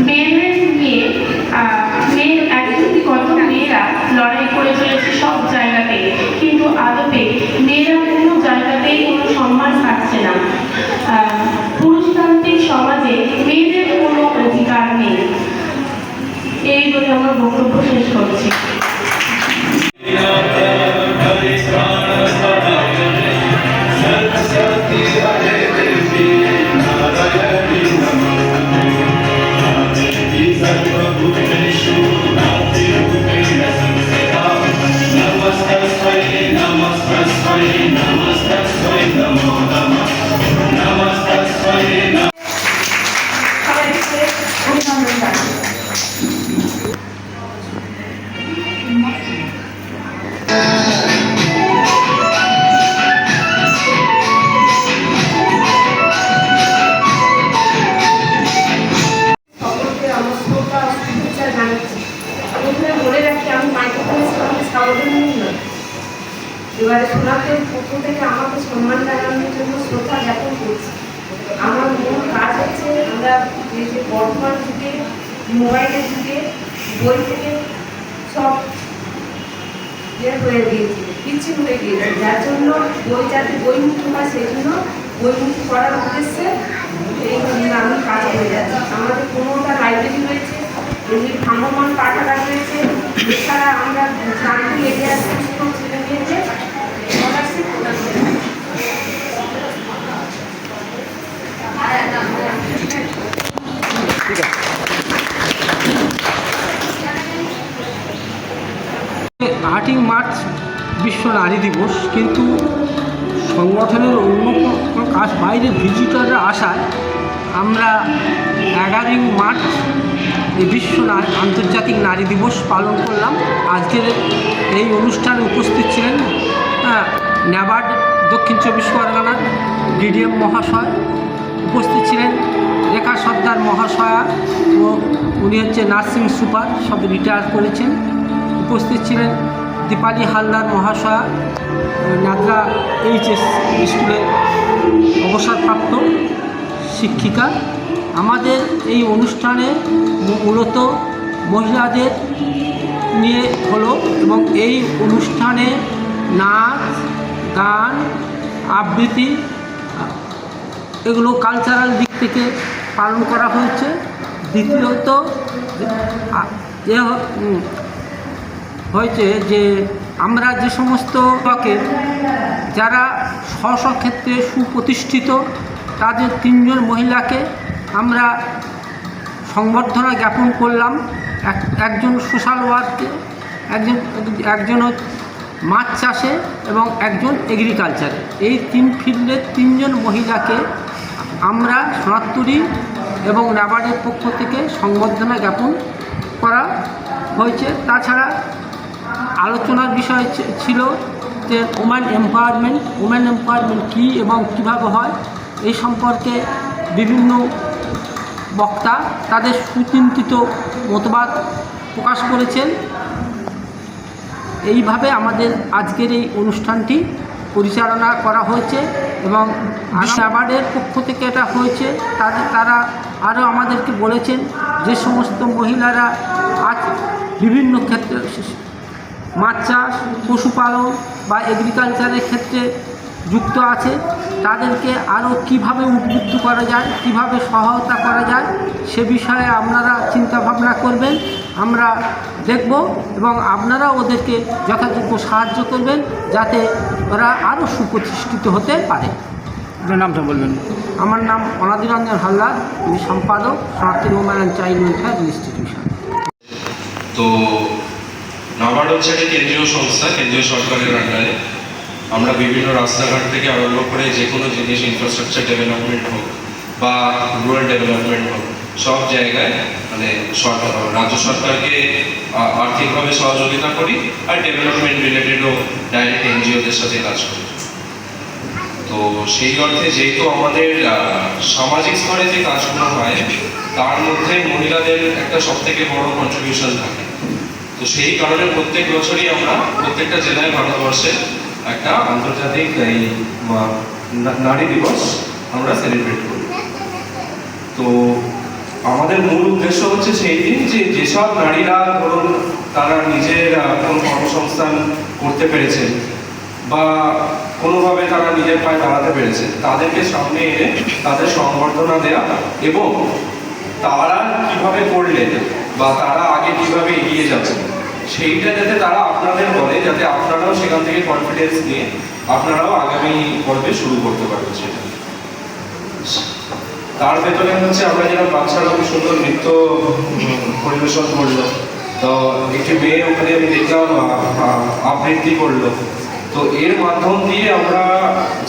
মেয়েদের নিয়ে কত মেয়েরা লড়াই করে চলেছে সব জায়গাতে, কিন্তু আদপে মেয়েরা কোনো জায়গাতেই কোনো সম্মান পাচ্ছে না। পুরুষতান্ত্রিক সমাজে মেয়েদের কোনো অধিকার নেই। এই বলে আমার বক্তব্য শেষ করছি। এবারে সোনাতের পক্ষ থেকে আমাকে সম্মান জানানোর জন্য শ্রদ্ধা জ্ঞাপন করছি। আমার মূল কাজ হচ্ছে আমরা যে বর্তমান যুগে মোবাইলের যুগে বই থেকে সব হয়ে গিয়েছে, বিচ্ছিন্ন হয়ে গিয়েছে, যার জন্য বই যাতে বইমুখী হয় সেই জন্য বইমুখী করার উদ্দেশ্যে এই আমি কাজ করে যাচ্ছি। আমাদের কোনোটা লাইব্রেরি রয়েছে, এমনি ভ্রাম্যমান পাঠাগার রয়েছে। এছাড়া আমরা গ্রামীণ এরিয়া সুস্থ ছেলে মেয়েদের স্কলারশিপ প্রদান করি। আটই মার্চ বিশ্ব নারী দিবস, কিন্তু সংগঠনের অন্য কোনো কাজ বাইরে ভিজিটররা আসায় আমরা 11ই মার্চ এই বিশ্ব আন্তর্জাতিক নারী দিবস পালন করলাম। আজকের এই অনুষ্ঠানে উপস্থিত ছিলেন ন্যাবার্ড দক্ষিণ 24 পরগনার ডিডিএম মহাশয়, উপস্থিত ছিলেন রেখা সর্দার মহাশয়া, ও উনি হচ্ছে নার্সিং সুপার, সব রিটায়ার করেছেন। উপস্থিত ছিলেন দীপালি হালদার মহাশয়া, নাদরা এইচএস স্কুলের অবসরপ্রাপ্ত শিক্ষিকা। আমাদের এই অনুষ্ঠানে মূলত মহিলাদের নিয়ে হলো, এবং এই অনুষ্ঠানে নাচ, গান, আবৃত্তি এগুলো কালচারাল দিক থেকে পালন করা হয়েছে। দ্বিতীয়ত হয়েছে যে আমরা যে সমস্ত যারা স্ব ক্ষেত্রে সুপ্রতিষ্ঠিত তাদের 3 জন মহিলাকে আমরা সংবর্ধনা জ্ঞাপন করলাম। একজন সোশ্যাল ওয়ার্কে, একজন মাছ চাষে এবং একজন এগ্রিকালচারে। এই 3 ফিল্ডের 3 জন মহিলাকে আমরা সোনারতরী এবং ন্যাবার্ডের পক্ষ থেকে সংবর্ধনা জ্ঞাপন করা হয়েছে। তাছাড়া আলোচনার বিষয় ছিল যে ওম্যান এম্পাওয়ারমেন্ট কী এবং কীভাবে হয়, এই সম্পর্কে বিভিন্ন বক্তা তাদের সুচিন্তিত মতবাদ প্রকাশ করেছেন। এইভাবে আমাদের আজকের এই অনুষ্ঠানটি পরিচালনা করা হয়েছে, এবং ন্যাবার্ডের পক্ষ থেকে এটা হয়েছে। তারা আরও আমাদেরকে বলেছেন যে সমস্ত মহিলারা আজ বিভিন্ন ক্ষেত্রে মাছ চাষ, পশুপালন বা এগ্রিকালচারের ক্ষেত্রে যুক্ত আছে, তাদেরকে আরও কীভাবে উদ্বুদ্ধ করা যায়, কীভাবে সহায়তা করা যায়, সে বিষয়ে আপনারা চিন্তাভাবনা করবেন। আমরা দেখব এবং আপনারা ওদেরকে যথাযোগ্য সাহায্য করবেন যাতে ওরা আরও সুপ্রতিষ্ঠিত হতে পারে। আপনার নামটা বলবেন? আমার নাম অনাদিরঞ্জন হালদার, আমি সম্পাদক Sonartori woman and child welfare institution. তো ন্যাবার্ড হচ্ছে একটি কেন্দ্রীয় সংস্থা, কেন্দ্রীয় সরকারের আন্ডারে। আমরা বিভিন্ন রাস্তাঘাট থেকে আরম্ভ করে যে কোনো জিনিস, ইনফ্রাস্ট্রাকচার ডেভেলপমেন্ট হোক বা রুরাল ডেভেলপমেন্ট হোক, সব জায়গায় মানে রাজ্য সরকারকে আর্থিকভাবে সহযোগিতা করি, আর ডেভেলপমেন্ট রিলেটেডও ডাইরেক্ট এনজিওদের সাথে কাজ করি। তো সেই অর্থে যেহেতু আমাদের সামাজিক স্তরে যে কাজগুলো হয় তার মধ্যে মহিলাদের একটা সবথেকে বড় কন্ট্রিবিউশন থাকে। তো সেই কারণে প্রত্যেক বছরই আমরা প্রত্যেকটা জেলায় ভারতবর্ষে একটা আন্তর্জাতিক এই নারী দিবস আমরা সেলিব্রেট করি। তো আমাদের মূল উদ্দেশ্য হচ্ছে সেই দিন যে যেসব নারীরা ধরুন তারা নিজের কোনো কর্মসংস্থান করতে পেরেছেন বা কোনোভাবে তারা নিজের পায়ে দাঁড়াতে পেরেছে তাদেরকে সামনে এনে তাদের সংবর্ধনা দেওয়া এবং তারা কিভাবে করলেন বা তারা আগে কিভাবে এগিয়ে যাচ্ছেন সেইটা যাতে তারা আপনাদের বলে, যাতে আপনারাও সেখান থেকে কনফিডেন্স নিয়ে আপনারাও আগামী পর্বে শুরু করতে পারবেন সেটা। তার ভেতরে হচ্ছে আমরা যেরকম বাচ্চারা খুব সুন্দর নৃত্য পরিবেশন করলো, তো একটি মেয়ে ওখানে আমি দেখলাম আবৃত্তি করলো। তো এর মাধ্যম দিয়ে আমরা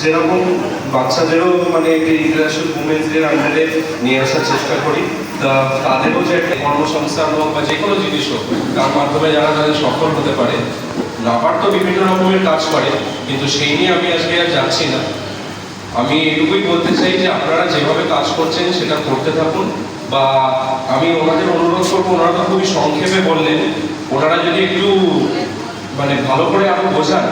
যেরকম বাচ্চাদেরও মানে একটি ইন্টারন্যাশনাল উমেন্স ডের আন্ডারে নিয়ে আসার চেষ্টা করি, তা তাদেরও যে একটা কর্মসংস্থান হোক বা যে কোনো জিনিস হোক তার মাধ্যমে যারা তাদের সফল হতে পারে। নাবার্ড তো বিভিন্ন রকমের কাজ করে, কিন্তু সেই নিয়ে আমি আজকে আর যাচ্ছি না। আমি এটুকুই বলতে চাই যে আপনারা যেভাবে কাজ করছেন সেটা করতে থাকুন, বা আমি ওনাদের অনুরোধ করবো, ওনারা তো খুবই সংক্ষেপে বললেন, ওনারা যদি একটু মানে ভালো করে আরো বোঝান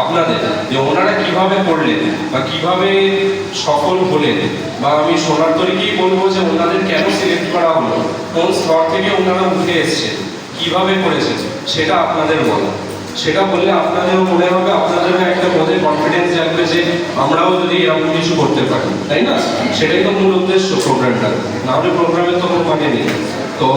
আপনাদের যে ওনারা কিভাবে করলেন বা কিভাবে সফল হলেন, বা আমি সোনার তরিকেই বলবো যে ওনাদের কেন সিলেক্ট করা হলো, কোন স্তর থেকে ওনারা উঠে এসছেন, কিভাবে করেছেন, সেটা আপনাদের বলা। সেটা বললে আপনাদেরও মনে হবে, আপনাদেরও একটা মধ্যে কনফিডেন্স জানবে যে আমরাও যদি এরকম কিছু করতে পারি, তাই না? সেটাই তো মূল উদ্দেশ্য প্রোগ্রামটা, নাহলে প্রোগ্রামের তো কোনো মানে নেই। তো